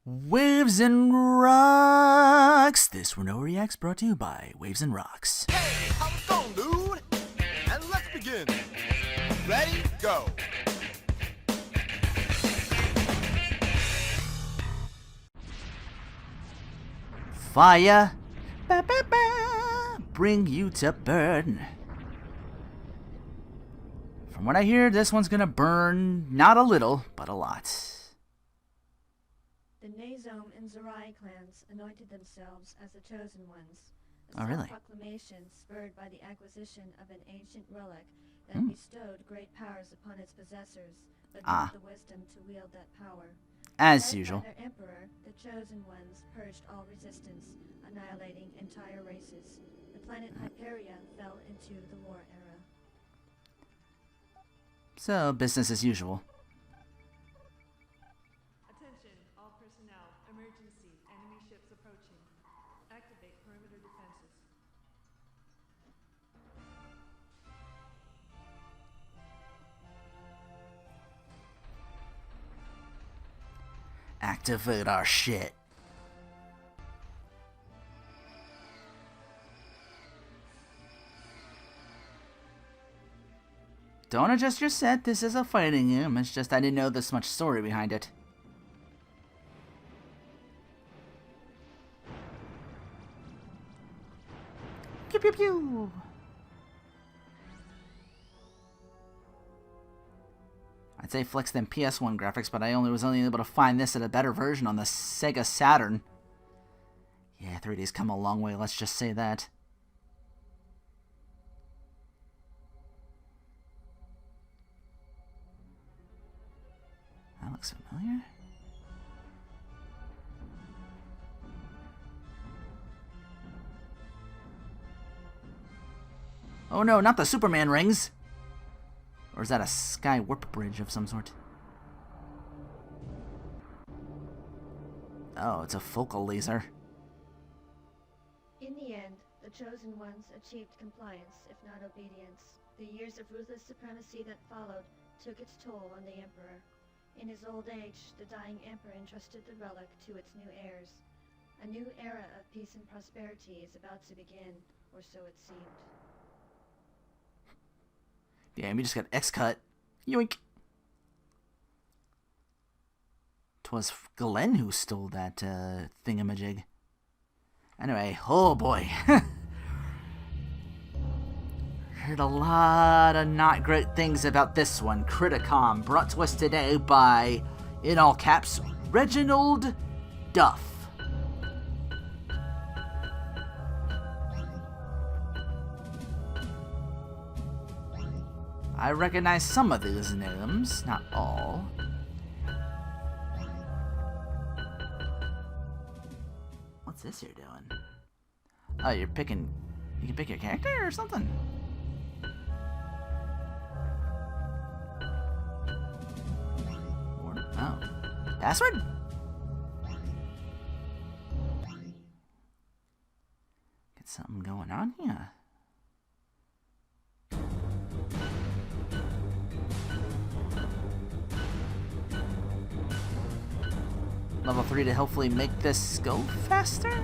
Waves and Rocks! This Rinoa Reacts brought to you by Waves and Rocks. Hey, how it's going, dude? And let's begin. Ready? Go. Fire, ba, ba, ba, bring you to burn. From what I hear, this one's gonna burn not a little, but a lot. The Nazome and Zerai clans anointed themselves as the Chosen Ones. A Oh, really? proclamation spurred by the acquisition of an ancient relic that bestowed great powers upon its possessors, but not the wisdom to wield that power. As Led usual. by their emperor, the Chosen Ones purged all resistance, annihilating entire races. The planet Hyperia fell into the war era. So, business as usual. Attention, all personnel. Emergency. Enemy ships approaching. Activate perimeter defenses. Activate our shit. Don't adjust your set, this is a fighting game, it's just I didn't know this much story behind it. Pew pew pew! I'd say flex than PS1 graphics, but I was only able to find this at a better version on the Sega Saturn. Yeah, 3D's come a long way, let's just say that. That looks familiar. Oh no, not the Superman rings! Or is that a sky warp bridge of some sort? Oh, it's a focal laser. In the end, the Chosen Ones achieved compliance, if not obedience. The years of ruthless supremacy that followed took its toll on the Emperor. In his old age, the dying Emperor entrusted the relic to its new heirs. A new era of peace and prosperity is about to begin, or so it seemed. Damn, you just got X-cut. Yoink! 'Twas Glenn who stole that thingamajig. Anyway, oh boy. Heard a lot of not great things about this one. Criticom, brought to us today by, in all caps, Reginald Duff. I recognize some of these names, not all. What's this you're doing? Oh, you can pick your character or something? Oh. Password? Get something going on here. Level 3 to hopefully make this go faster?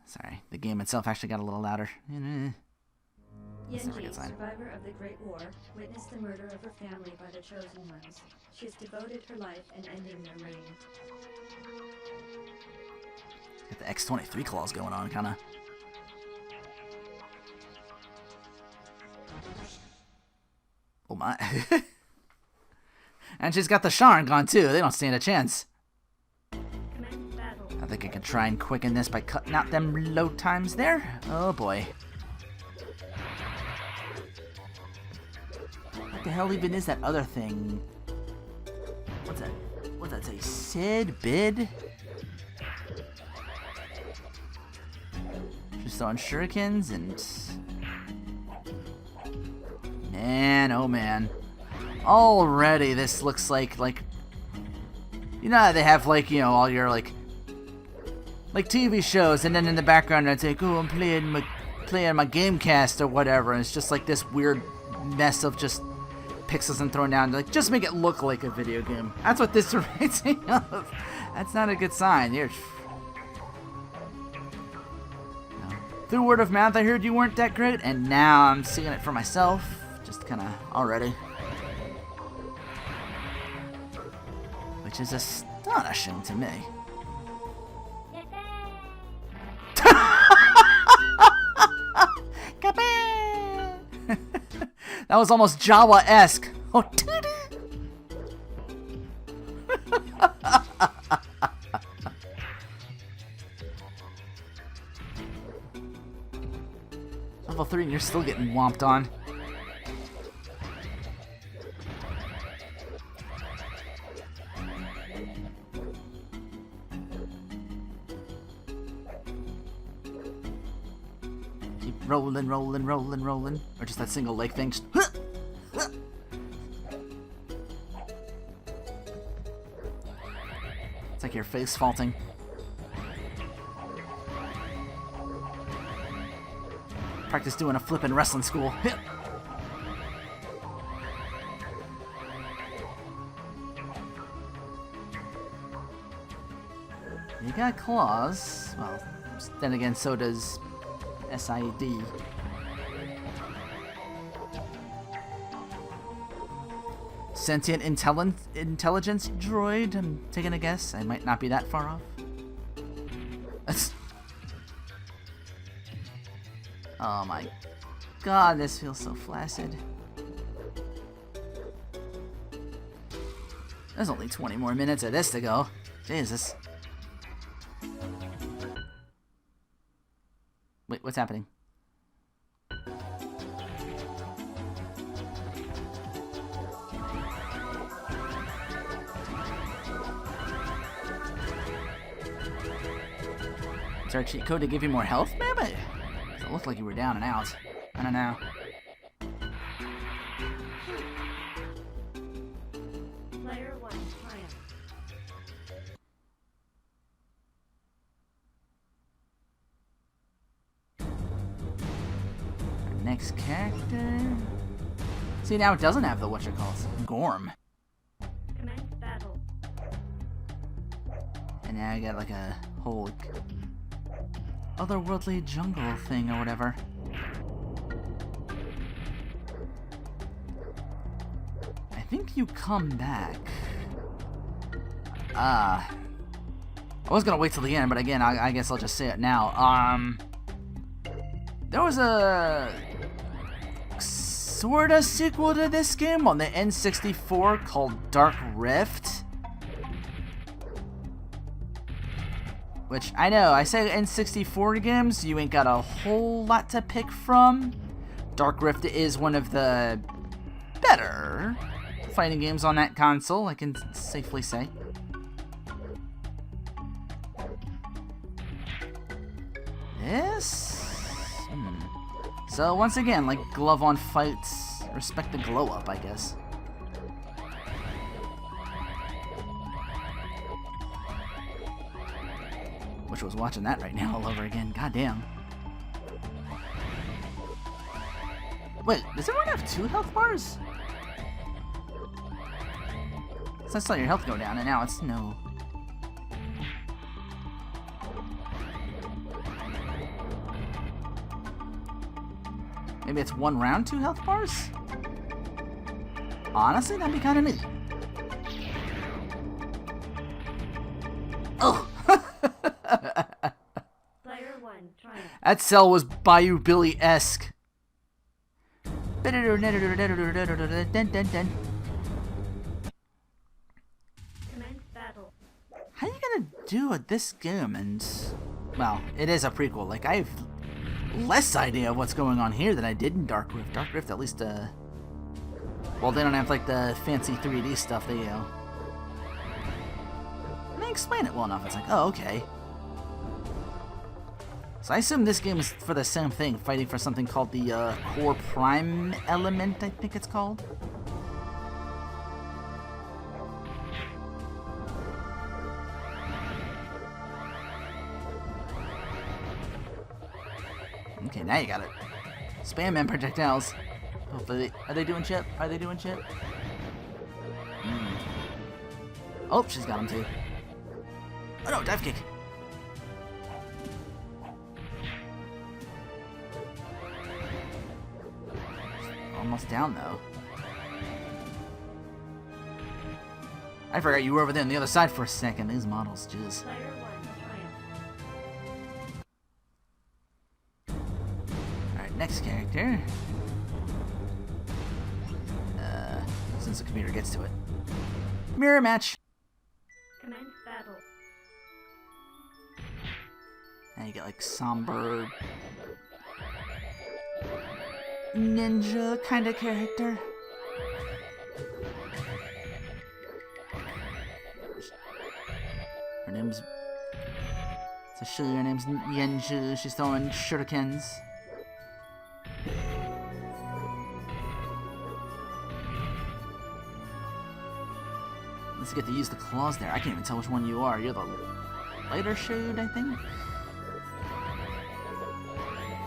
Sorry, the game itself actually got a little louder. Yenji, good sign. survivor of the Great War, witnessed the murder of her family by the Chosen Ones. She has devoted her life in ending their reign. Got the X23 claws going on, kinda. Oh my. And she's got the Sharingan too, they don't stand a chance. Commence battle. I think I can try and quicken this by cutting out them load times there. Oh boy. What the hell even is that other thing? What's that? What's that say? Sid? Bid? Just throwing shurikens and... Man, oh man. Already this looks like, you know how they have all your like TV shows, and then in the background it's like, oh, I'm playing my Gamecast or whatever, and it's just like this weird mess of just pixels and thrown down. Like, just make it look like a video game. That's what this reminds me of. That's not a good sign. Here. No. Through word of mouth, I heard you weren't that great, and now I'm seeing it for myself. Just kind of already. Which is astonishing to me. That was almost Jawa-esque. Oh, Level 3 and you're still getting whomped on. Rolling, rolling, rolling, rolling. Or just that single leg thing. It's like your face faulting. Practice doing a flip in wrestling school. You got claws. Well, then again, so does SID. Sentient intelligence droid? I'm taking a guess. I might not be that far off. Oh my god, this feels so flaccid. There's only 20 more minutes of this to go. Jesus. Wait, what's happening? Is there a cheat code to give you more health, maybe? It looked like you were down and out. I don't know. Player 1 triumph. Next character. See, now it doesn't have the whatchamacallit. Gorm. Commence battle. And now I got like a whole otherworldly jungle thing or whatever. I think you come back. I was gonna wait till the end, but again, I guess I'll just say it now. There was a sorta sequel to this game on the N64 called Dark Rift. Which, I know, I say N64 games, you ain't got a whole lot to pick from. Dark Rift is one of the better fighting games on that console, I can safely say. This? So, once again, like glove on fights, respect the glow up, I guess. Wish I was watching that right now all over again. Goddamn. Wait, does everyone have 2 health bars? So I saw your health go down, and now it's no. Maybe it's 1 round, 2 health bars? Honestly, that'd be kind of neat. Oh! Player 1 triumph. That cell was Bayou Billy-esque. Commence battle. How you gonna do at this game? And well, it is a prequel. Like, I have less idea of what's going on here than I did in Dark Rift. Dark Rift, at least, well, they don't have like the fancy 3D stuff. They explain it well enough. It's like, oh, okay. So I assume this game is for the same thing, fighting for something called the Core Prime Element, I think it's called. Okay, now you got it. Spam man projectiles. Hopefully, are they doing chip? Are they doing chip? Oh, she's got him too. Oh no, dive kick. Almost down though. I forgot you were over there on the other side for a second. These models, jizz. Alright, next character. Since the computer gets to it. Mirror match. Commence battle. Now you get like somber ninja kind of character. Her name's her name's Yenju. She's throwing shurikens. Let's get to use the claws there. I can't even tell which one you are. You're the lighter shade, I think?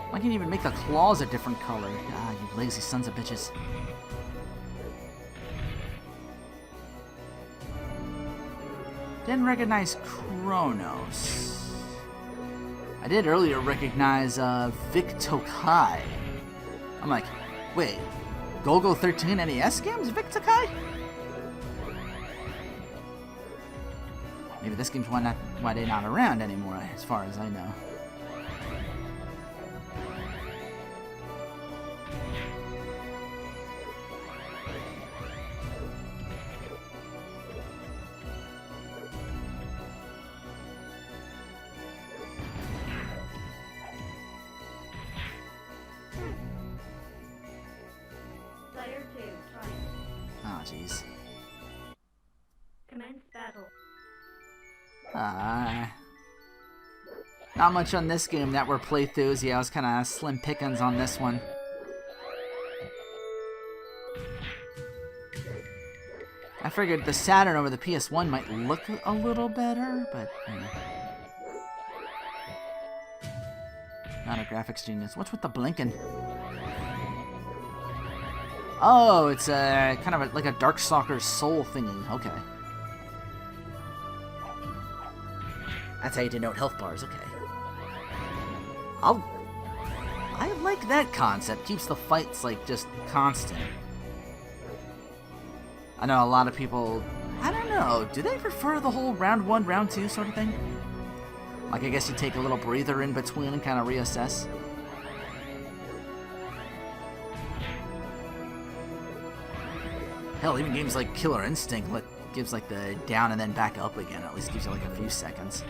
Why can't you even make the claws a different color? Ah, you lazy sons of bitches. Didn't recognize Kronos. I did earlier recognize Vic Tokai. I'm like, wait, Golgo 13 NES games? Vic Tokai? Maybe this game's why they're not around anymore, as far as I know. Player 2, try. Oh, jeez. Commence battle. Not much on this game that were playthroughs. Yeah, I was kind of slim pickings on this one. I figured the Saturn over the PS1 might look a little better, but not a graphics genius. What's with the blinking? Oh, it's a kind of like a Darkstalker soul thingy. Okay. That's how you denote health bars, okay. I like that concept. Keeps the fights, like, just constant. I know a lot of people, I don't know, do they prefer the whole round 1, round 2 sort of thing? Like, I guess you take a little breather in between and kind of reassess. Hell, even games like Killer Instinct gives like the down and then back up again. At least gives you like a few seconds.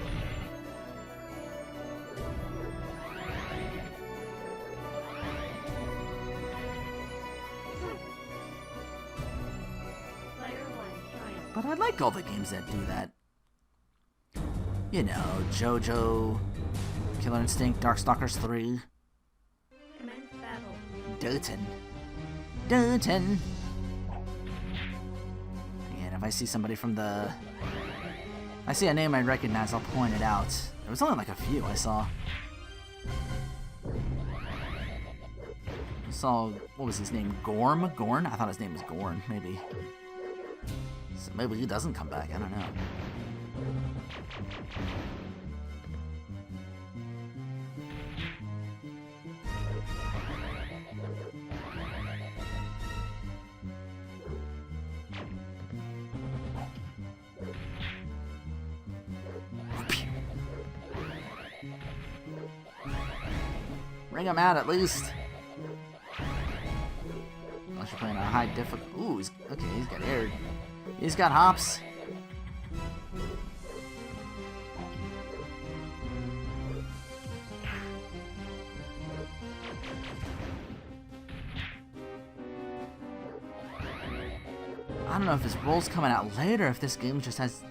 But I like all the games that do that. You know, JoJo, Killer Instinct, Darkstalkers 3. Commence battle. Dothan. And if I see somebody from the... If I see a name I recognize, I'll point it out. There was only like a few I saw. I saw, what was his name? Gorm? Gorn? I thought his name was Gorn, maybe. So maybe he doesn't come back, I don't know. Bring him out at least. Unless you're playing on a high difficulty. Ooh, he's got air. He's got hops. I don't know if his roll's coming out later, if this game just has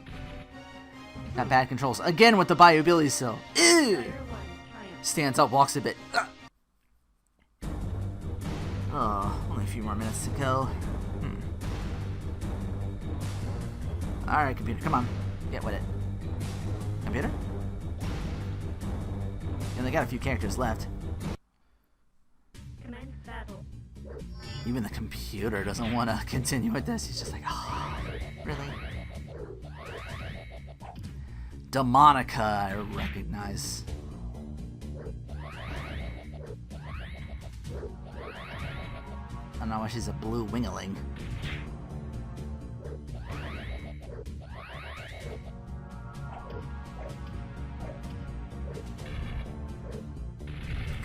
got bad controls. Again with the Bayou Billy still. Ew! Stands up, walks a bit. Oh, only a few more minutes to go. Alright, computer, come on. Get with it. Computer? And they got a few characters left. Commence battle. Even the computer doesn't want to continue with this. He's just like, oh, really? Demonica, I recognize. I don't know why she's a blue wingeling.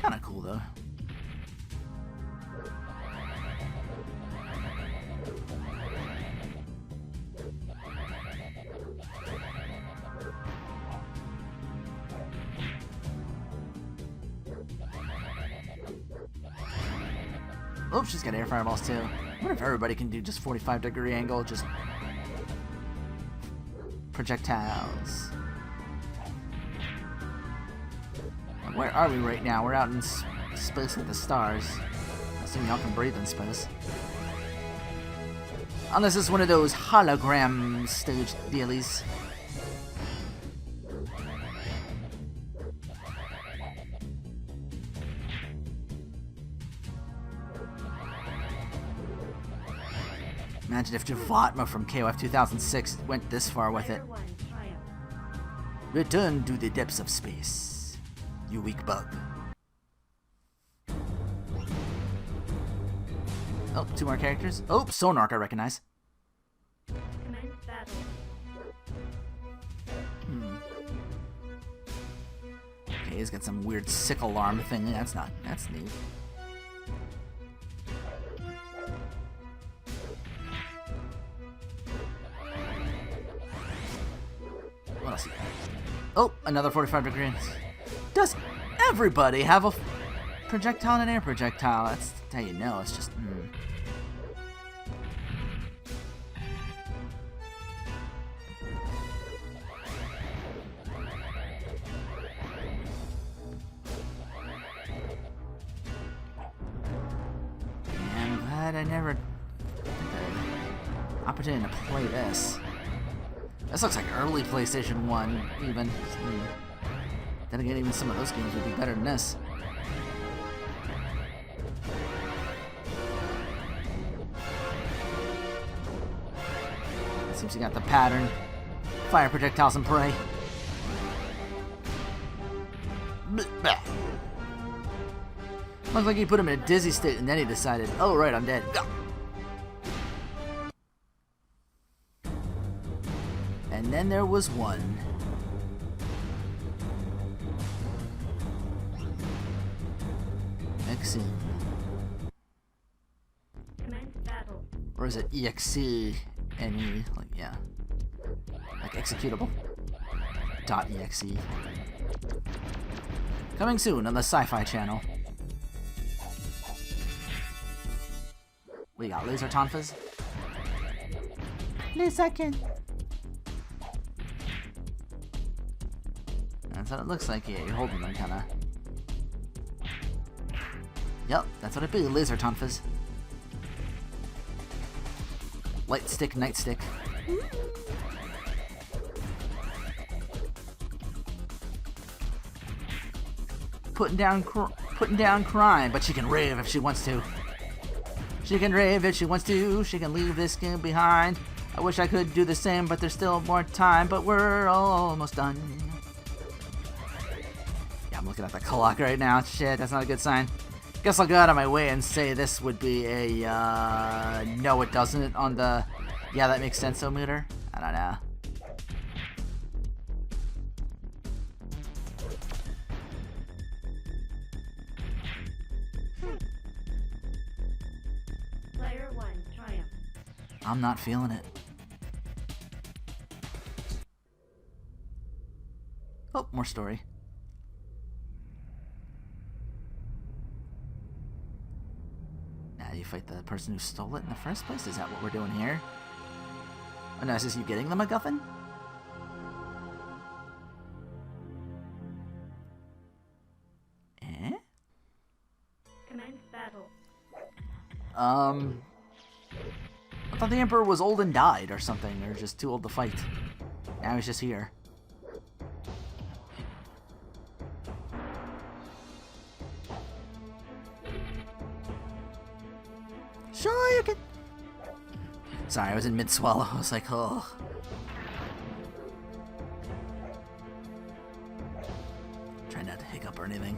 Kinda cool though. Oh, she's got air fireballs too. I wonder if everybody can do just 45-degree angle, just projectiles. And where are we right now? We're out in space with the stars. I assume y'all can breathe in space. Unless it's one of those hologram stage dealies. Imagine if Javatma from KOF 2006 went this far with it. Return to the depths of space, you weak bug. Oh, 2 more characters. Oh, Sonark I recognize. Commence battle. Okay, he's got some weird sickle arm thing. That's neat. What else? Oh, another 45 degrees. Does everybody have a projectile and an air projectile? That's how you know. It's just. I'm glad I never had the opportunity to play this. This looks like early PlayStation 1, even. Then again, even some of those games would be better than this. Seems you got the pattern. Fire projectiles and prey. Looks like he put him in a dizzy state and then he decided, oh right, I'm dead. And then there was one. Exim. Commence battle. Or is it EXE? Any, like, yeah. Like executable. .exe. Coming soon on the Sci-Fi Channel. We got laser tonfas. Laserkin. That's what it looks like. Yeah, you're holding them, kinda. Yep, that's what it be. Laser tonfas. Light stick, night stick. Putting down crime, but she can rave if she wants to. She can rave if she wants to. She can leave this game behind. I wish I could do the same, but there's still more time. But we're almost done. Yeah, I'm looking at the clock right now. Shit, that's not a good sign. Guess I'll go out of my way and say this would be a, no it doesn't on the, yeah that makes sense meter. I don't know. Player 1, triumph. I'm not feeling it. Oh, more story. You fight the person who stole it in the first place? Is that what we're doing here? Oh no, is this you getting the MacGuffin? Eh? Commence battle. I thought the Emperor was old and died or something, or just too old to fight. Now he's just here. Sure you can. Sorry, I was in mid-swallow. I was like, oh. Try not to hiccup or anything.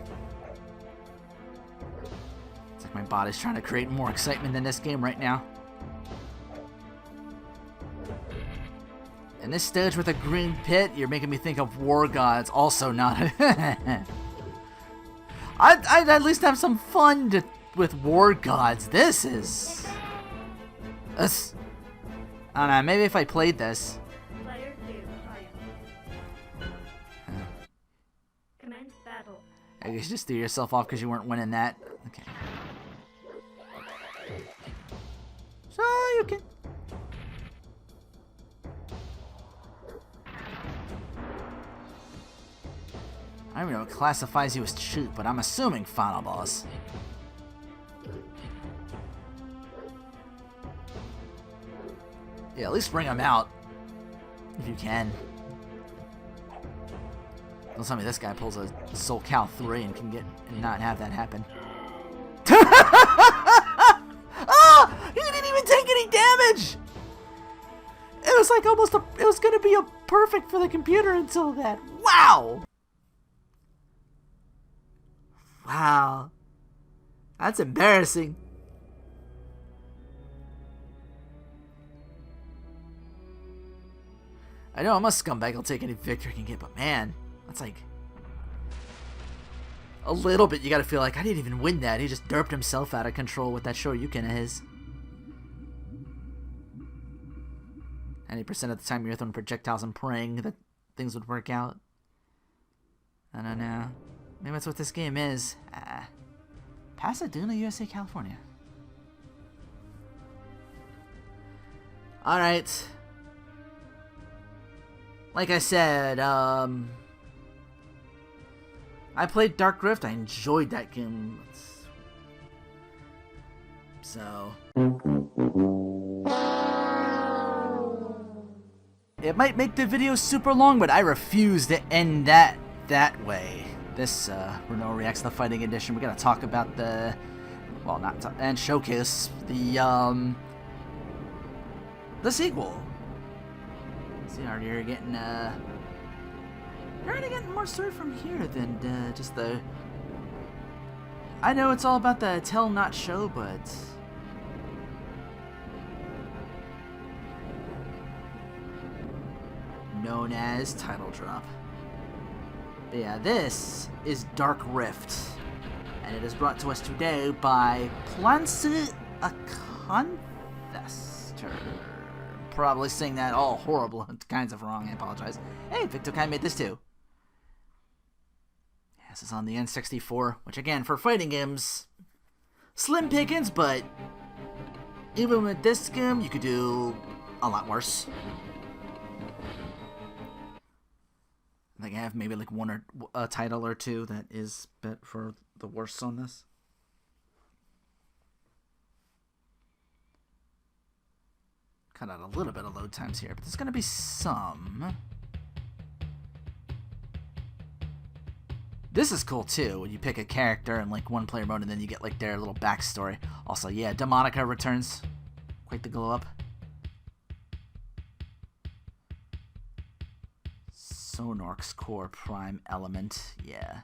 It's like my body's trying to create more excitement in this game right now. And this stage with a green pit, you're making me think of War Gods. Also not. I'd at least have some fun with War Gods. This is... I don't know, maybe if I played this. Player 2, fire. Commence battle. I guess you just threw yourself off because you weren't winning that. Okay. So you can... I don't even know what classifies you as cheap, but I'm assuming final boss. Yeah, at least bring them out. If you can. Don't tell me this guy pulls a Soul Cal 3 and can not have that happen. Ah! He didn't even take any damage! It was like almost it was gonna be a perfect for the computer until that. Wow! Wow. That's embarrassing. I know I'm a scumbag, I'll take any victory I can get, but man, that's like... a little bit you gotta feel like, I didn't even win that, he just derped himself out of control with that Shoryuken of his. 90% of the time you're throwing projectiles and praying that things would work out. I don't know. Maybe that's what this game is. Pasadena, USA, California. Alright. Like I said, I played Dark Rift. I enjoyed that game. So... it might make the video super long, but I refuse to end that way. This Rinoa Reacts the Fighting Edition, we're gonna talk about the, well, not talk, and showcase the sequel. See, you're getting more story from here than just the. I know it's all about the tell not show, but known as title drop. But yeah, this is Dark Rift, and it is brought to us today by Planci Acanthaster. Probably saying that all horrible kinds of wrong, I apologize. Hey, Victokai made this too. Yeah, this is on the N64, which again, for fighting games, slim pickings, but even with this game, you could do a lot worse. I think I have maybe like one or a title or two that is bet for the worst on this. Cut out a little bit of load times here, but there's gonna be some. This is cool too, when you pick a character in like one player mode and then you get like their little backstory. Also, yeah, Demonica returns. Quite the glow up. Sonork's core prime element, yeah.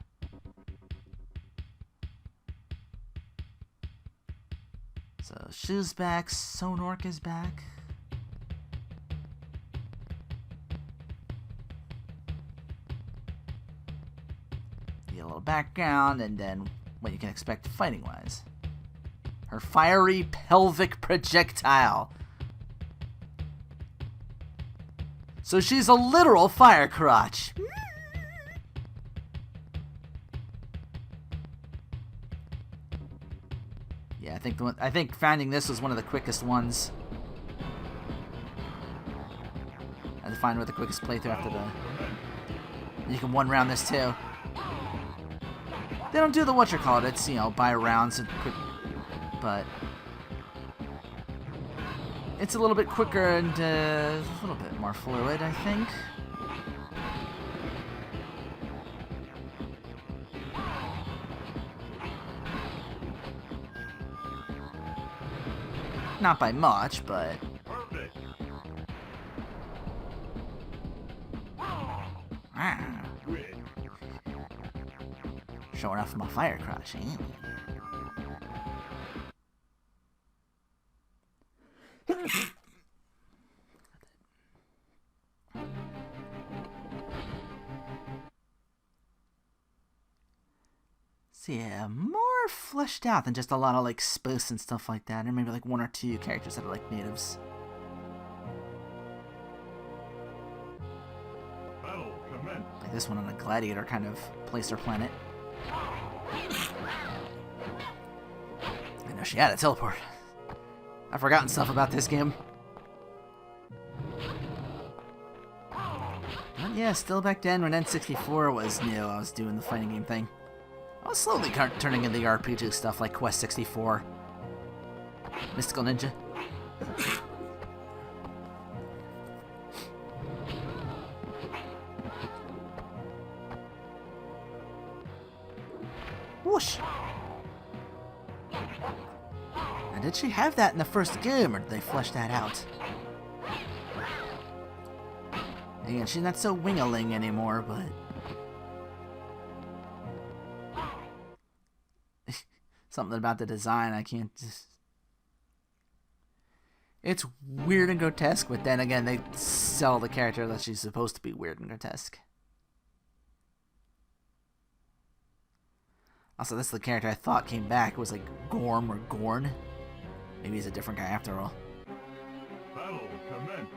So Shu's back, Sonork is back. Get a little background and then what you can expect fighting wise. Her fiery pelvic projectile. So she's a literal fire crotch. Yeah, I think finding this was one of the quickest ones. I had to find what the quickest playthrough after the. You can one round this too. They don't do the whatchamacallit, it's, you know, buy rounds and quick, but it's a little bit quicker and a little bit more fluid, I think. Not by much, but... Perfect. Ah, Win. showing off my fire crush, eh? So yeah, more fleshed out than just a lot of like spoofs and stuff like that, and maybe like one or two characters that are like natives. Battle commence. Like this one on a gladiator kind of place or planet. I know she had a teleport. I've forgotten stuff about this game. But yeah, still back then when N64 was new, I was doing the fighting game thing. I was slowly turning into the RPG stuff like Quest 64. Mystical Ninja. Whoosh! Now, did she have that in the first game, or did they flesh that out? Again, she's not so wing-a-ling anymore, but... something about the design, I can't just... It's weird and grotesque, but then again, they sell the character that she's supposed to be weird and grotesque. Also, this is the character I thought came back. It was like Gorm or Gorn. Maybe he's a different guy after all. Battle commence.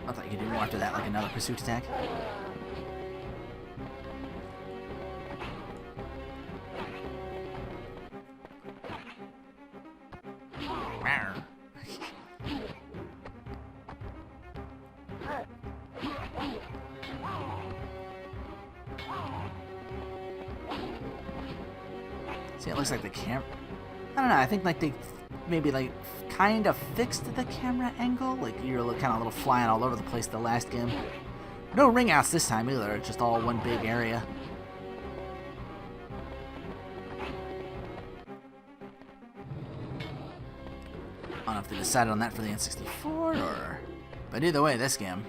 I thought you could do more after that, like another pursuit attack. Rawr. See, it looks like the cam... I don't know, I think like they maybe like kind of fixed the camera angle. Like you're kind of a little flying all over the place the last game. No ring outs this time either, it's just all one big area. I don't know if they decided on that for the N64 or... But either way, this game.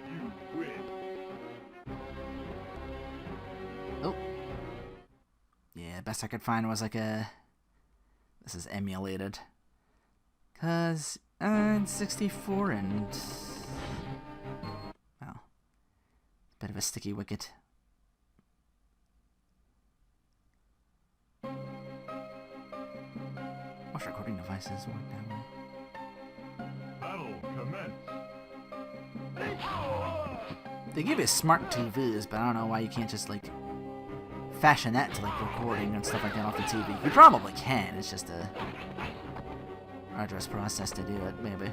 You win. Oh. Yeah, best I could find was like a... This is emulated. Cause N64 and... Well, bit of a sticky wicket. Most recording devices work that way. Battle commence. They give you smart TVs, but I don't know why you can't just like fashion that to like recording and stuff like that off the TV. You probably can, it's just a arduous process to do it, maybe.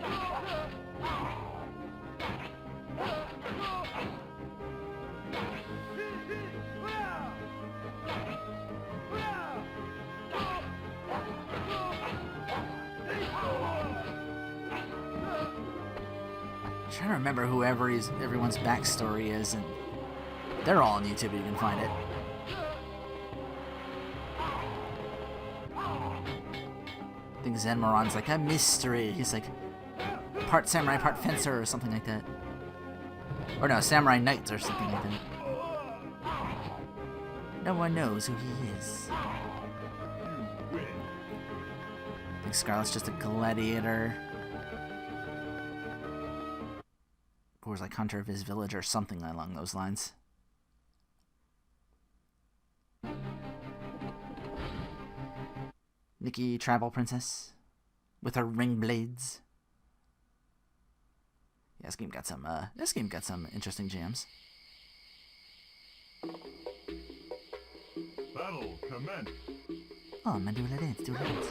I'm trying to remember who everyone's backstory is, and they're all on YouTube, you can find it. I think Zenmoron's like a mystery. He's like part samurai, part fencer, or something like that. Or no, samurai knight or something like that. No one knows who he is. You win. I think Scarlet's just a gladiator. Or like hunter of his village or something along those lines. Nikki, tribal princess, with her ring blades. Yeah, this game got some interesting jams. Battle commence. Oh man, do a dance, do a dance.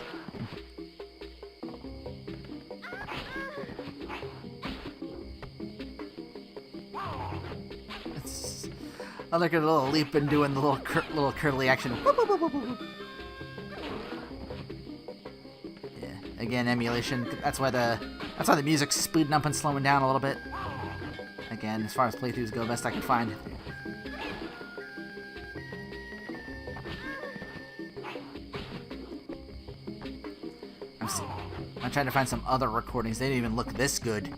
I like a little leap and doing the little curly action. Yeah, Again, emulation. That's why the music's speeding up and slowing down a little bit. Again, as far as playthroughs go, best I can find. I'm trying to find some other recordings. They didn't even look this good.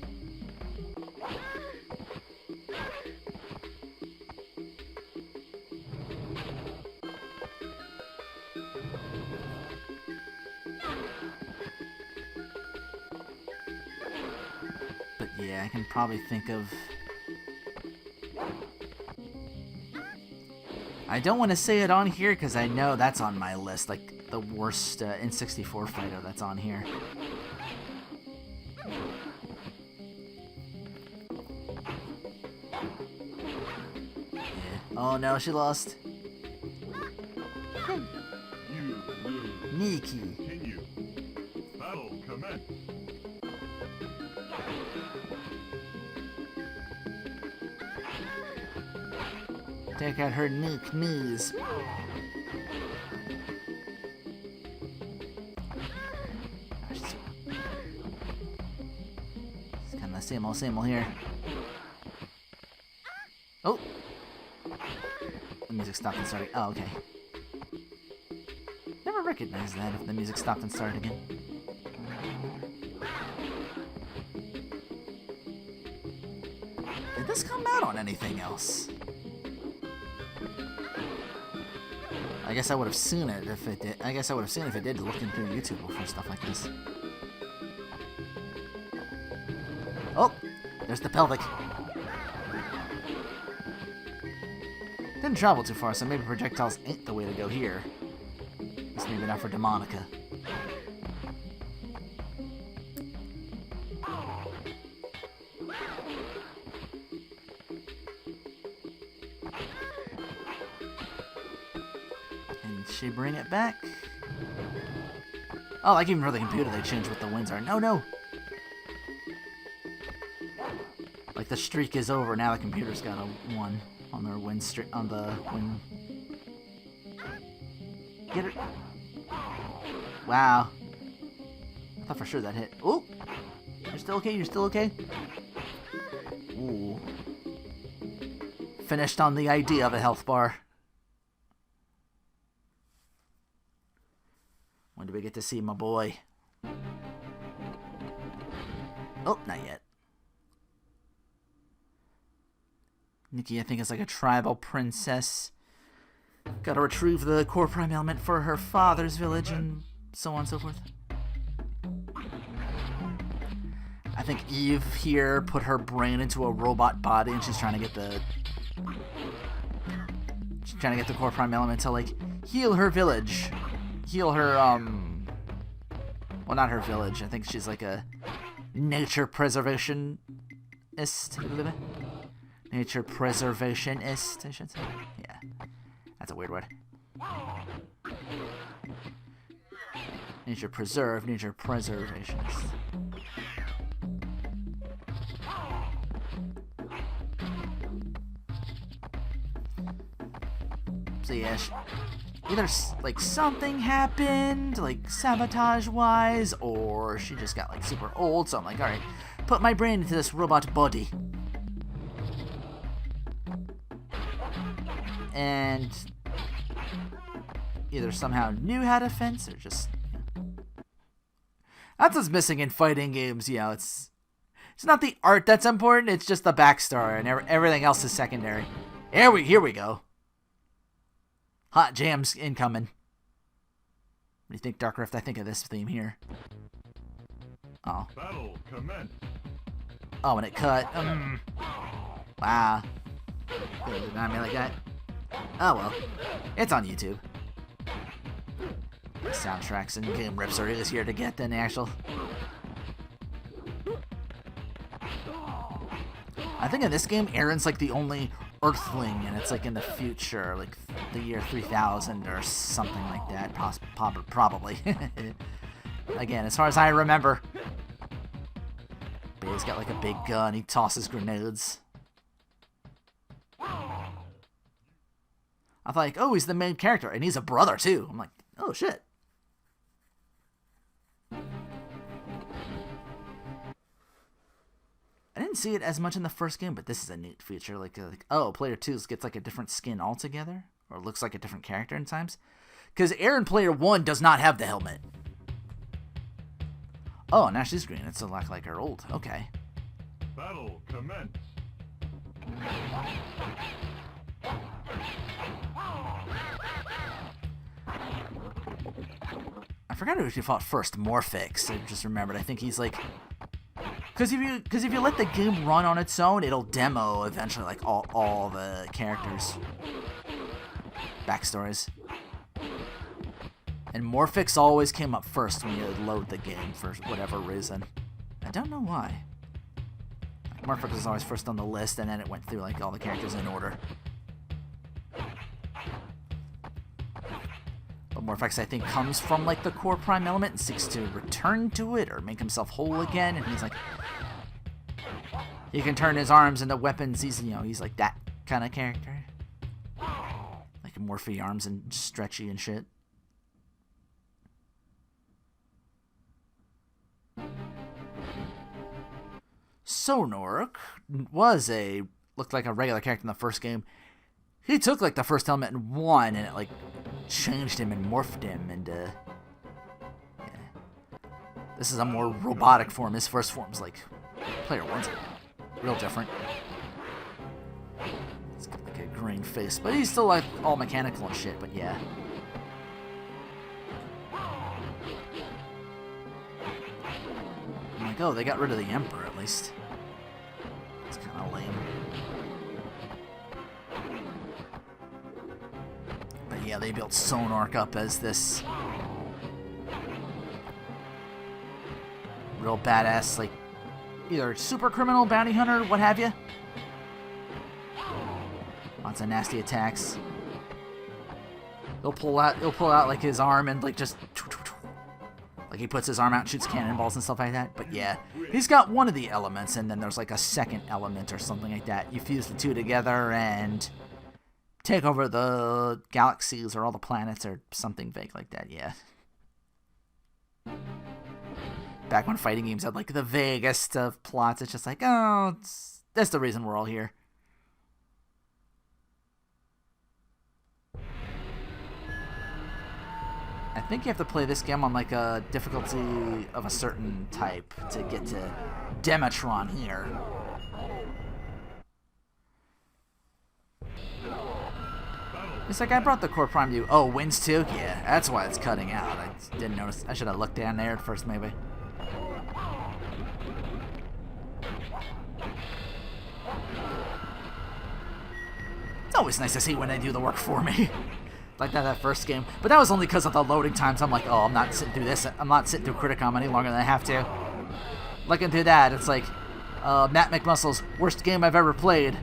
But yeah, I can probably think of... I don't want to say it on here because I know that's on my list, like the worst N64 fighter that's on here. Yeah. Oh no, she lost. You lose. Nikki. Continue. Battle commence. Take out her knees. It's kind of the same old here. Oh! The music stopped and started. Oh, okay. Never recognized that if the music stopped and started again. Did this come out on anything else? I guess I would have seen it if it did. I guess I would have seen it if it did, looking through YouTube for stuff like this. Oh, there's the pelvic. Didn't travel too far, so maybe projectiles ain't the way to go here. At least maybe not for Demonica. She bring it back? Oh, like even for the computer, they changed what the wins are. No, no! Like the streak is over, now the computer's got a 1 on their win streak, on the win. Get it? Wow. I thought for sure that hit. Ooh! You're still okay? You're still okay? Ooh. Finished on the idea of a health bar. When do we get to see my boy? Oh, not yet. Nikki, I think, is like a tribal princess. Gotta retrieve the core prime element for her father's village and so on and so forth. I think Eve here put her brain into a robot body and she's trying to get the... She's trying to get the core prime element to, like, heal her village. Heal her, well, not her village. I think she's like a nature preservationist. Nature preservationist, I should say. Yeah. That's a weird word. Nature preservationist. So yeah, either like something happened, like sabotage-wise, or she just got like super old. So I'm like, all right, put my brain into this robot body, and either somehow knew how to fence or just. That's what's missing in fighting games. You know, it's not the art that's important. It's just the backstory, and everything else is secondary. Here we go. Hot jams incoming. What do you think, Dark Rift? I think of this theme here. Oh. Battle commence. Oh, and it cut. Wow. Did not mean like that. Oh well. It's on YouTube. The soundtracks and game rips are easier to get than the actual. I think in this game, Aaron's like the only Earthling, and it's like in the future, like the year 3000 or something like that, probably. Again, as far as I remember. But he's got like a big gun, he tosses grenades. I thought like, oh, he's the main character, and he's a brother too. I'm like, oh shit. I didn't see it as much in the first game, but this is a neat feature. Like oh, player 2 gets like a different skin altogether, or looks like a different character in times. Because Aaron player 1 does not have the helmet. Oh, now she's green. It's a lot like her old. Okay. Battle commence. I forgot who she fought first. Morphix. I just remembered. I think he's like, because if you let the game run on its own, it'll demo eventually like all the characters' backstories. And Morphix always came up first when you load the game for whatever reason. I don't know why. Morphix was always first on the list, and then it went through like all the characters in order. But Morphix, I think, comes from like the core Prime element and seeks to return to it or make himself whole again. And he's like, he can turn his arms into weapons. He's like that kind of character, like morphy arms and stretchy and shit. Sonork looked like a regular character in the first game. He took like the first element in 1 and it like changed him and morphed him into This is a more robotic form. His first form's like player 1's real different. He's got like a green face, but he's still like all mechanical and shit, but yeah. I'm like, oh, they got rid of the Emperor at least. It's kind of lame. But yeah, they built Sonork up as this real badass, like, either super criminal, bounty hunter, what have you. Lots of nasty attacks. He'll pull out like his arm and like just like he puts his arm out and shoots cannonballs and stuff like that. But yeah, he's got one of the elements, and then there's like a second element or something like that. You fuse the two together and take over the galaxies or all the planets or something vague like that. Yeah. Back when fighting games had like the vaguest of plots, it's just like, oh, that's the reason we're all here. I think you have to play this game on like a difficulty of a certain type to get to Demetron here. It's like I brought the core prime to you. Oh, wins too? Yeah, that's why it's cutting out. I didn't notice. I should have looked down there at first, maybe. It's always nice to see when they do the work for me. Like that first game. But that was only because of the loading times. I'm like, oh, I'm not sitting through this. I'm not sitting through Criticom any longer than I have to. Looking through that, it's like, Matt McMuscle's worst game I've ever played.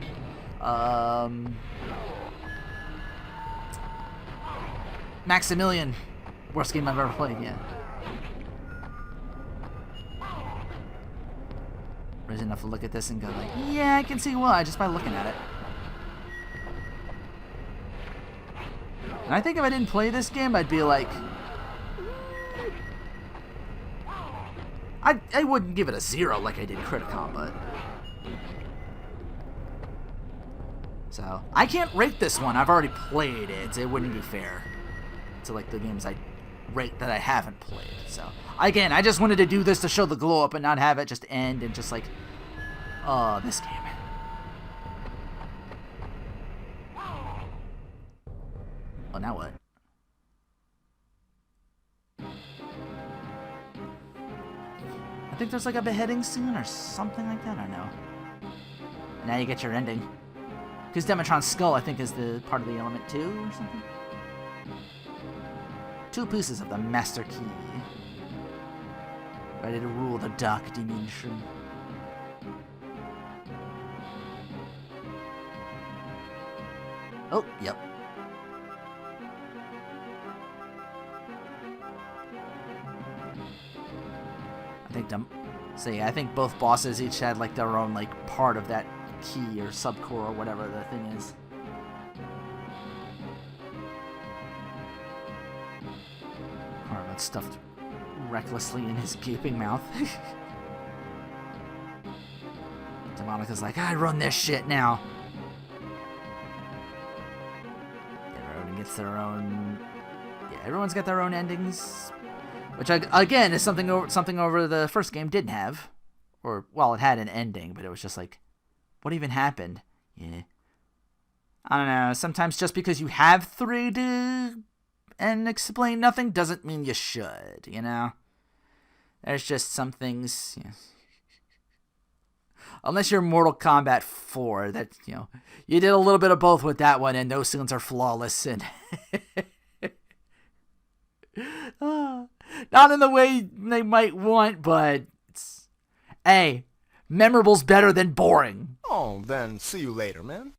Maximilian, worst game I've ever played, yeah. Ready enough to look at this and go like, yeah, I can see why, just by looking at it. And I think if I didn't play this game, I'd be like, I wouldn't give it a 0 like I did Criticom, but... So, I can't rate this one. I've already played it. It wouldn't be fair to like the games I rate that I haven't played. So, again, I just wanted to do this to show the glow up and not have it just end and just like, oh, this game. Oh, now what? I think there's like a beheading scene or something like that. I don't know. Now you get your ending. Because Demetron's skull, I think, is the part of the element too, or something. 2 pieces of the master key. Ready to rule the dark dimension. Oh, yep. I think both bosses each had like their own like part of that key or subcore or whatever the thing is. Cartman stuffed recklessly in his gaping mouth. Monica's like, I run this shit now. Everyone gets their own. Yeah, everyone's got their own endings, which again is something over the first game didn't have, or well, it had an ending, but it was just like, what even happened? Yeah, I don't know. Sometimes just because you have 3 and explain nothing doesn't mean you should. You know, there's just some things. You know, unless you're Mortal Kombat 4, that, you know, you did a little bit of both with that one, and those scenes are flawless and not in the way they might want, but hey, memorable's better than boring. Oh, then see you later, man.